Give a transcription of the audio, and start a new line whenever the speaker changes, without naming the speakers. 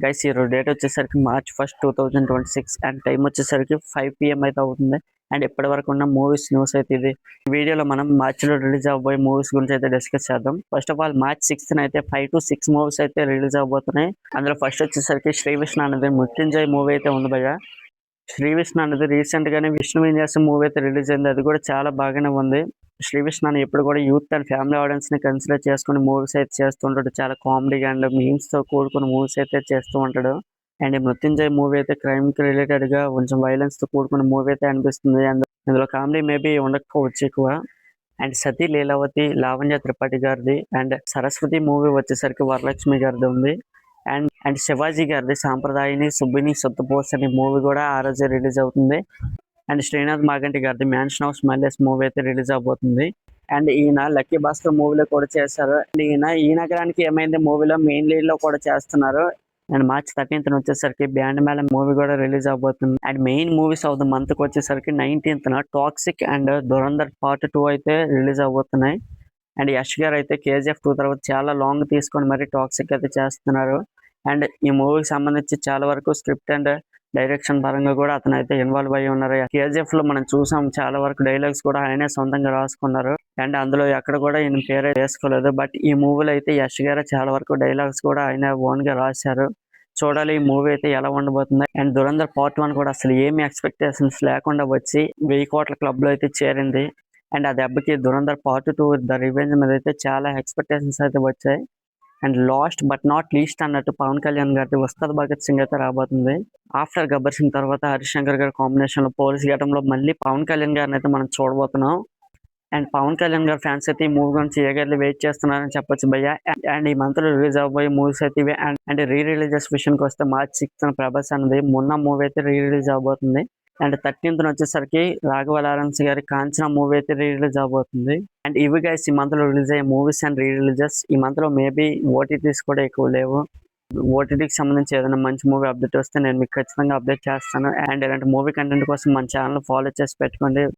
Guys ఈరోజు date వచ్చేసరికి March 1 2026 and time వచ్చేసరికి 5 PM అయితే అవుతుంది. అండ్ ఇప్పటి వరకు ఉన్న మూవీస్ న్యూస్ అయితే ఇది. ఈ వీడియోలో మనం మార్చిలో రిలీజ్ అవబోయే మూవీస్ గురించి అయితే డిస్కస్ చేద్దాం. First of all March 6th అయితే 5 to 6 మూవీస్ అయితే రిలీజ్ అవబోతున్నాయి. అందులో ఫస్ట్ వచ్చేసరికి శ్రీ విష్ణు అనేది మృత్యుంజయ్ మూవీ అయితే ఉంది భయ్య. శ్రీ విష్ణు అనేది రీసెంట్ గానే విష్ణు విన్యాసం మూవీ అయితే రిలీజ్ అయింది. అది కూడా చాలా బాగానే ఉంది. శ్రీ విష్ణు అని ఎప్పుడు కూడా యూత్ అండ్ ఫ్యామిలీ ఆడియన్స్ ని కన్సిడర్ చేసుకుని మూవీస్ అయితే చేస్తుంటాడు. చాలా కామెడీ అండ్ మీమ్స్ తో కూడుకున్న మూవీస్ అయితే చేస్తూ ఉంటాడు. అండ్ ఈ మృత్యుంజయ్ మూవీ అయితే క్రైమ్ కి రిలేటెడ్ గా కొంచెం వైలెన్స్ తో కూడుకున్న మూవీ అయితే అనిపిస్తుంది. అండ్ ఇందులో కామెడీ మేబీ ఉండకపోవచ్చు ఎక్కువ. అండ్ సతీ లీలావతి లావణ్య త్రిపాఠి గారిది అండ్ సరస్వతి మూవీ వచ్చేసరికి వరలక్ష్మి గారిది ఉంది. అండ్ శివాజీ గారిది సాంప్రదాయని సుబ్బిని సొత్తుపోస్ అనే మూవీ కూడా ఆ రోజే రిలీజ్ అవుతుంది. అండ్ శ్రీనాథ్ మాగంటి గారిది మ్యాన్షన్ ఆఫ్ స్మైలెస్ మూవీ అయితే రిలీజ్ అవబోతుంది. అండ్ ఈయన లక్కీ భాస్కర్ మూవీలో కూడా చేశారు. అండ్ ఈయన ఈ నగరానికి ఏమైంది మూవీలో మెయిన్ లీడ్ లో కూడా చేస్తున్నారు. అండ్ మార్చ్ 13th వచ్చేసరికి బ్యాండ్ మేళం మూవీ కూడా రిలీజ్ అవబోతుంది. And main movies of the month కి వచ్చేసరికి 19th toxic and Dhurandhar part 2 అయితే రిలీజ్ అవబోతున్నాయి. అండ్ యష్ గారు అయితే KGF 2 తర్వాత చాలా లాంగ్ తీసుకొని మరి టాక్సిక్ అయితే చేస్తున్నారు. అండ్ ఈ మూవీకి సంబంధించి చాలా వరకు స్క్రిప్ట్ అండ్ డైరెక్షన్ పరంగా కూడా అతను అయితే ఇన్వాల్వ్ అయ్యి ఉన్నారు. KGF లో మనం చూసాం చాలా వరకు డైలాగ్స్ కూడా ఆయనే సొంతంగా రాసుకున్నారు. అండ్ అందులో ఎక్కడ కూడా ఈయన పేరే వేసుకోలేదు. బట్ ఈ మూవీలో అయితే యష్ గారు చాలా వరకు డైలాగ్స్ కూడా ఆయన ఓన్ గా రాశారు. చూడాలి ఈ మూవీ అయితే ఎలా ఉండబోతుంది. అండ్ దురంధర్ పార్ట్ 1 కూడా అసలు ఏమి ఎక్స్పెక్టేషన్స్ లేకుండా వచ్చి 1000 కోట్ల క్లబ్ లో అయితే చేరింది. అండ్ ఆ దెబ్బకి దురంధర్ పార్ట్ 2 ద రివెంజ్ మీద అయితే చాలా ఎక్స్పెక్టేషన్స్ అయితే వచ్చాయి. And last but not least అన్నట్టు పవన్ కళ్యాణ్ గారి ఉస్తాద్ భగత్ సింగ్ అయితే రాబోతుంది. ఆఫ్టర్ గబ్బర్ సింగ్ తర్వాత హరిశంకర్ గారి కాంబినేషన్ లో పోలీస్ ఘటంలో మళ్ళీ పవన్ కళ్యాణ్ గారిని అయితే మనం చూడబోతున్నాం. అండ్ పవన్ కళ్యాణ్ గారి ఫ్యాన్స్ అయితే ఈ మూవీ గురించి ఏగర్లీ వెయిట్ చేస్తున్నారని చెప్పొచ్చు భయ్య. అండ్ ఈ మంత్ లో రిలీజ్ అవబోయే మూవీస్ అయితే ఇవే. అండ్ రీ రిలీజెస్ విషయానికి వస్తే మార్చ్ 6th ప్రభాస్ అనేది మొన్న మూవీ అయితే రీ రిలీజ్ అవబోతుంది. అండ్ 13th వచ్చేసరికి రాఘవ లారెన్స్ గారి కాంచనా మూవీ అయితే రీ రిలీజ్ అవబోతుంది. అండ్ ఇవి గైస్ ఈ మంత్ లో రిలీజ్ అయ్యే మూవీస్ అండ్ రీ రిలీజెస్. ఈ మంత్ లో మేబీ ఓటీటీస్ కూడా ఎక్కువ లేవు. ఓటీటీకి సంబంధించి ఏదైనా మంచి మూవీ అప్డేట్ వస్తే నేను మీకు ఖచ్చితంగా అప్డేట్ చేస్తాను. అండ్ ఇలాంటి మూవీ కంటెంట్ కోసం మన ఛానల్ ఫాలో చేసి పెట్టుకోండి.